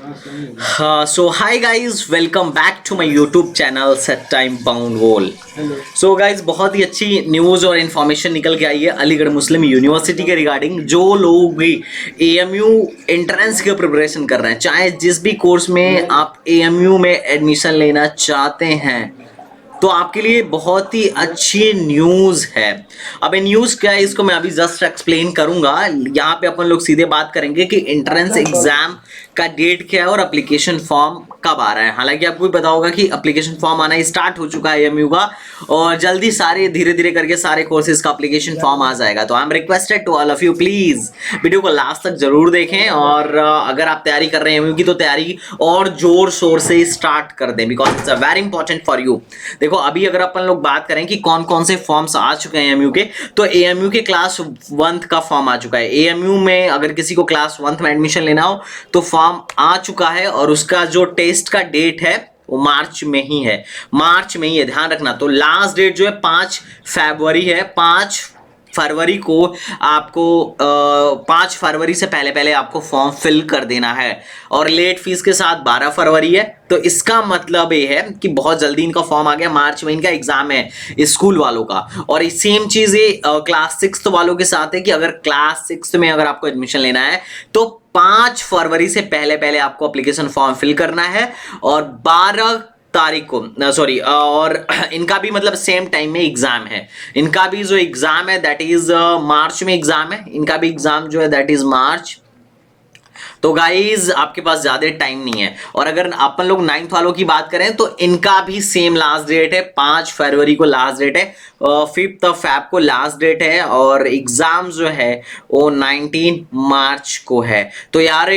So hi guys, welcome back to my YouTube channel Set Time Bound Wall. So guys, बहुत ही अच्छी news और information निकल के आई है अलीगढ़ मुस्लिम यूनिवर्सिटी के रिगार्डिंग। जो लोग भी AMU एंट्रेंस की प्रिपरेशन कर रहे हैं, चाहे जिस भी कोर्स में आप AMU में एडमिशन लेना चाहते हैं, तो आपके लिए बहुत ही अच्छी न्यूज़ है। अब ये न्यूज़ क्या है, इसको मैं अभी जस्ट एक्सप्लेन करूंगा। यहाँ पे अपन लोग सीधे बात करेंगे कि एंट्रेंस एग्जाम का डेट क्या है और एप्लीकेशन फॉर्म कब आ रहा है। हालांकि आपको भी पता होगा कि एप्लीकेशन फॉर्म आना स्टार्ट हो चुका है AMU का, और जल्दी सारे धीरे धीरे करके सारे कोर्सेज का एप्लीकेशन फॉर्म आ जाएगा। तो I am requested to all of you, please video को लास्ट तक जरूर देखें, और अगर आप तैयारी कर रहे हैं AMU की, तो तैयारी और जोर शोर से स्टार्ट कर दें, because it's a very important for you. देखो अभी अगर अपन लोग बात करें कि कौन कौन से फॉर्म्स आ चुके हैं AMU के, तो AMU के क्लास 1 का फॉर्म आ चुका है। AMU में अगर किसी को क्लास 1 में एडमिशन लेना हो तो फॉर्म आ चुका है, और उसका जो टेस्ट का डेट है वो मार्च में ही है, ध्यान रखना। तो लास्ट डेट जो है 5 फरवरी है। 5 फरवरी को आपको 5 फरवरी से पहले पहले आपको फॉर्म फिल कर देना है, और लेट फीस के साथ 12 फरवरी है। तो इसका मतलब ये है कि बहुत जल्दी इनका फॉर्म आ गया। मार्च में इनका एग्जाम है स्कूल वालों का, और सेम चीज ये क्लास 6 वालों के साथ है कि अगर क्लास 6 में अगर आपको एडमिशन लेना है तो 5 फरवरी से पहले पहले आपको एप्लीकेशन फॉर्म फिल करना है, और 12 तारीख को और इनका भी मतलब सेम टाइम में एग्जाम है। इनका भी जो एग्जाम है दैट इज मार्च में एग्जाम है। इनका भी एग्जाम जो है दैट इज मार्च। तो गाइज आपके पास ज्यादा टाइम नहीं है। और अगर अपन लोग 9th वालों की बात करें तो इनका भी सेम लास्ट डेट है, 5 फरवरी को लास्ट डेट है, 5 फैब को लास्ट डेट है, और एग्जाम जो है वो 19 मार्च को है। तो यार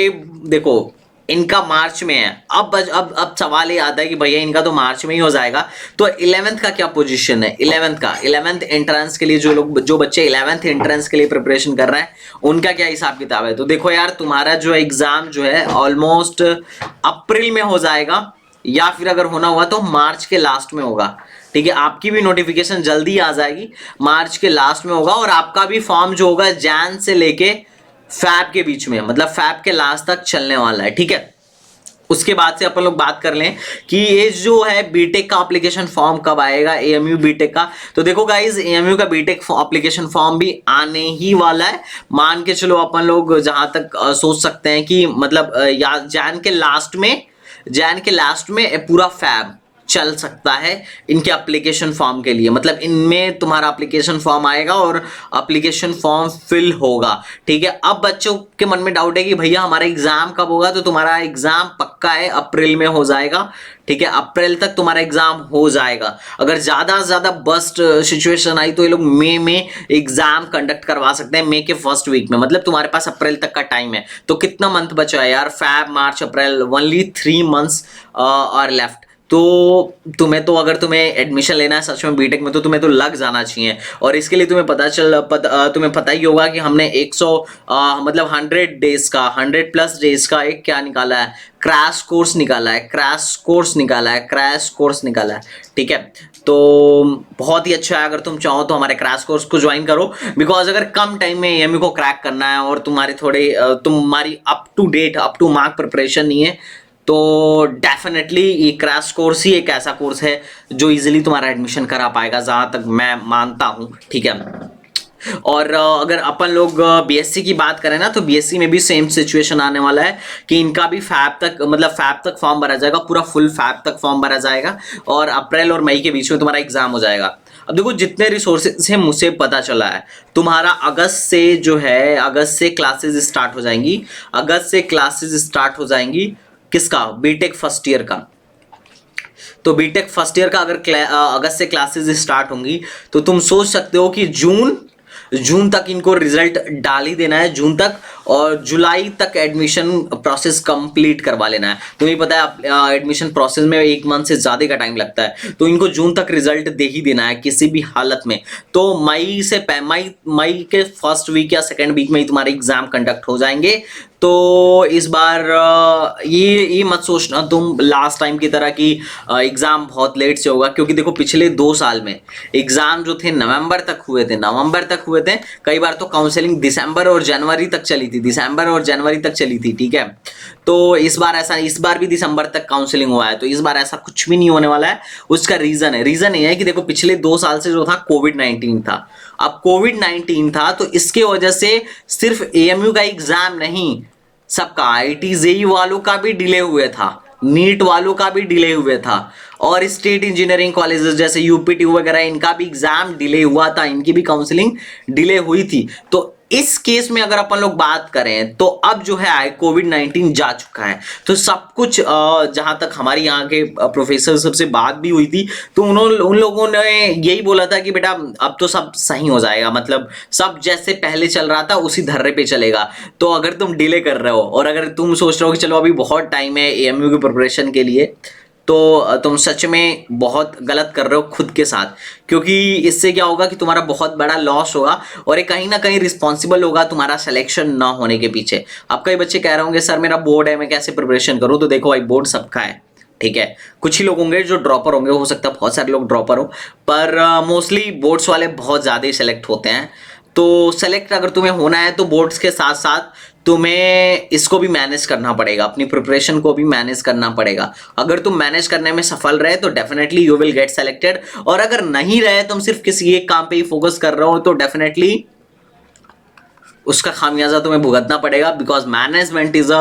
देखो इनका मार्च में है। अब सवाल ये आता है कि भैया इनका तो मार्च में ही हो जाएगा, तो 11th का क्या पोजीशन है? 11th एंट्रेंस के लिए जो बच्चे 11th एंट्रेंस के लिए प्रिपरेशन कर रहे हैं, उनका क्या हिसाब किताब है? तो देखो यार, तुम्हारा जो एग्जाम जो है ऑलमोस्ट अप्रैल में हो जाएगा, या फिर अगर होना हुआ तो मार्च के लास्ट में होगा। ठीक है, आपकी भी नोटिफिकेशन जल्दी आ जाएगी, मार्च के लास्ट में होगा, और आपका भी फॉर्म जो होगा जैन से लेके फैब के बीच में, मतलब फैब के लास्ट तक चलने वाला है। ठीक है, उसके बाद से अपन लोग बात कर लें कि ये जो है बीटेक का एप्लीकेशन फॉर्म कब आएगा, AMU बीटेक का। तो देखो गाइज, AMU का बीटेक एप्लीकेशन फॉर्म भी आने ही वाला है। मान के चलो अपन लोग जहां तक सोच सकते हैं कि मतलब या जैन के लास्ट में पूरा फैब चल सकता है इनके एप्लीकेशन फॉर्म के लिए। मतलब इनमें तुम्हारा एप्लीकेशन फॉर्म आएगा और एप्लीकेशन फॉर्म फिल होगा। ठीक है, अब बच्चों के मन में डाउट है कि भैया हमारा एग्जाम कब होगा? तो तुम्हारा एग्जाम पक्का है, अप्रैल में हो जाएगा। ठीक है, अप्रैल तक तुम्हारा एग्जाम हो जाएगा। अगर ज्यादा से ज्यादा बस्ट सिचुएशन आई तो ये लोग मई में एग्जाम कंडक्ट करवा सकते हैं, मई के फर्स्ट वीक में। मतलब तुम्हारे पास अप्रैल तक का टाइम है। तो कितना मंथ बचा है यार? Feb, March, April, only 3 months are left. तो अगर तुम्हें एडमिशन लेना है सच में बीटेक में, तो तुम्हें तो लग जाना चाहिए। और इसके लिए तुम्हें पता ही होगा कि हमने 100 100 डेज का, 100+ डेज का एक क्या निकाला है, क्रैश कोर्स निकाला है। ठीक है, तो बहुत ही अच्छा है। अगर तुम चाहो तो हमारे क्रैश कोर्स को ज्वाइन करो, बिकॉज अगर कम टाइम में AMU को क्रैक करना है और तुम्हारी अप टू मार्क प्रिपरेशन नहीं है, तो डेफिनेटली ये क्रैश कोर्स ही एक ऐसा कोर्स है जो इजीली तुम्हारा एडमिशन करा पाएगा, जहां तक मैं मानता हूं। ठीक है, और अगर अपन लोग BSc की बात करें ना, तो BSc में भी सेम सिचुएशन आने वाला है कि इनका भी फैब तक फॉर्म भरा जाएगा, पूरा फुल फैब तक फॉर्म भरा जाएगा, और अप्रैल और मई के बीच में तुम्हारा एग्जाम हो जाएगा। अब देखो, जितने रिसोर्सेज से मुझे पता चला है, तुम्हारा अगस्त से क्लासेस स्टार्ट हो जाएंगी। किसका? बीटेक फर्स्ट ईयर का। तो बीटेक फर्स्ट ईयर का अगर अगस्त से क्लासेस स्टार्ट होंगी, तो तुम सोच सकते हो कि जून तक इनको रिजल्ट डाल ही देना है, जून तक, और जुलाई तक एडमिशन प्रोसेस कंप्लीट करवा लेना है। तुम्हें पता है एडमिशन प्रोसेस में 1 मंथ से ज्यादा का टाइम लगता है, तो इनको जून तक रिजल्ट दे ही देना है किसी भी हालत में। तो मई के फर्स्ट वीक या सेकेंड वीक में ही तुम्हारे एग्जाम कंडक्ट हो जाएंगे। तो इस बार ये मत सोचना तुम लास्ट टाइम की तरह कि एग्जाम बहुत लेट से होगा, क्योंकि देखो पिछले 2 साल में एग्जाम जो थे नवंबर तक हुए थे। कई बार तो काउंसलिंग दिसंबर और जनवरी तक चली थी, ठीक है। तो इस बार भी दिसंबर तक काउंसलिंग हुआ है, तो इस बार ऐसा कुछ भी नहीं होने वाला है। उसका रीजन ये है कि देखो पिछले 2 साल से जो था कोविड-19 था। अब कोविड-19 था तो इसके वजह से सिर्फ एएमयू का एग्जाम नहीं, सबका आईटी जेई वालों का भी डिले हुए था, नीट वालों का भी डिले हुए था, और स्टेट इंजीनियरिंग कॉलेजेस जैसे यूपीटी वगैरह इनका भी एग्जाम डिले हुआ था, इनकी भी काउंसलिंग डिले हुई थी। तो इस केस में अगर अपन लोग बात करें तो अब जो है कोविड-19 जा चुका है, तो सब कुछ जहां तक हमारी यहाँ के प्रोफेसर सबसे बात भी हुई थी तो उन लोगों ने यही बोला था कि बेटा अब तो सब सही हो जाएगा, मतलब सब जैसे पहले चल रहा था उसी धर्रे पे चलेगा। तो अगर तुम डिले कर रहे हो और अगर तुम सोच रहे हो कि चलो अभी बहुत टाइम है एएमयू की प्रिपरेशन के लिए, तो तुम सच में बहुत गलत कर रहे हो खुद के साथ, क्योंकि इससे क्या होगा कि तुम्हारा बहुत बड़ा लॉस होगा और ये कहीं ना कहीं रिस्पॉन्सिबल होगा तुम्हारा सिलेक्शन ना होने के पीछे। अब कई बच्चे कह रहे होंगे सर मेरा बोर्ड है, मैं कैसे प्रिपरेशन करूं? तो देखो भाई बोर्ड सबका है, ठीक है। कुछ ही लोग होंगे जो ड्रॉपर होंगे, हो सकता है बहुत सारे लोग ड्रॉपर हो, पर मोस्टली बोर्ड्स वाले बहुत ज़्यादा ही सेलेक्ट होते हैं। तो सेलेक्ट अगर तुम्हें होना है तो बोर्ड्स के साथ साथ तुम्हें इसको भी मैनेज करना पड़ेगा, अपनी प्रिपरेशन को भी मैनेज करना पड़ेगा। अगर तुम मैनेज करने में सफल रहे तो definitely you will get selected, और अगर नहीं रहे, तुम सिर्फ किसी एक काम पे ही फोकस कर रहे हो, तो डेफिनेटली उसका खामियाजा तुम्हें भुगतना पड़ेगा। बिकॉज मैनेजमेंट इज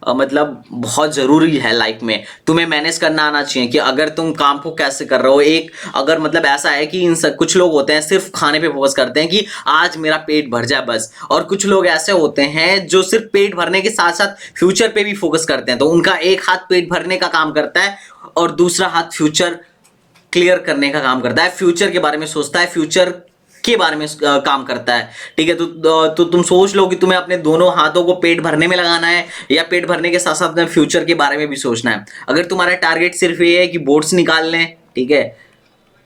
मतलब बहुत जरूरी है लाइफ में, तुम्हें मैनेज करना आना चाहिए कि अगर तुम काम को कैसे कर रहे हो। एक अगर मतलब ऐसा है कि कुछ लोग होते हैं सिर्फ खाने पे फोकस करते हैं कि आज मेरा पेट भर जाए बस, और कुछ लोग ऐसे होते हैं जो सिर्फ पेट भरने के साथ साथ फ्यूचर पे भी फोकस करते हैं। तो उनका एक हाथ पेट भरने का काम करता है और दूसरा हाथ फ्यूचर क्लियर करने का काम करता है, फ्यूचर के बारे में सोचता है, फ्यूचर के बारे में काम करता है, ठीक है। तो तुम सोच लो कि तुम्हें अपने दोनों हाथों को पेट भरने में लगाना है या पेट भरने के साथ साथ अपने फ्यूचर के बारे में भी सोचना है। अगर तुम्हारा टारगेट सिर्फ ये है कि बोर्ड्स निकालने, ठीक है,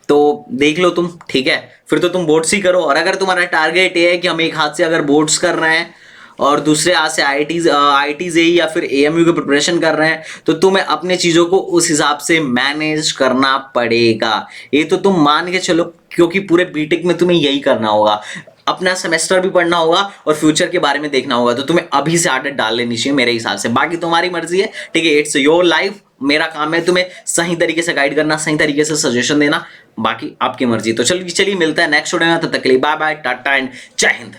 तो देख लो तुम, ठीक है, फिर तो तुम बोर्ड्स ही करो। और अगर तुम्हारा टारगेट ये है कि हम एक हाथ से अगर बोर्ड्स कर रहे हैं और दूसरे हाथ से आईटी जेई या फिर एएमयू की प्रिपरेशन कर रहे हैं, तो तुम्हें अपने चीजों को उस हिसाब से मैनेज करना पड़ेगा। ये तो तुम मान के चलो, क्योंकि पूरे बीटेक में तुम्हें यही करना होगा, अपना सेमेस्टर भी पढ़ना होगा और फ्यूचर के बारे में देखना होगा। तो तुम्हें अभी से आदत डाल लेनी चाहिए मेरे हिसाब से। बाकी तुम्हारी मर्जी है, ठीक है, इट्स योर लाइफ। मेरा काम है तुम्हें सही तरीके से गाइड करना, सही तरीके से सजेशन देना, बाकी आपकी मर्जी। तो चलिए मिलता है नेक्स्ट वीडियो में, तब तक के लिए बाय बाय, टाटा एंड जय हिंद।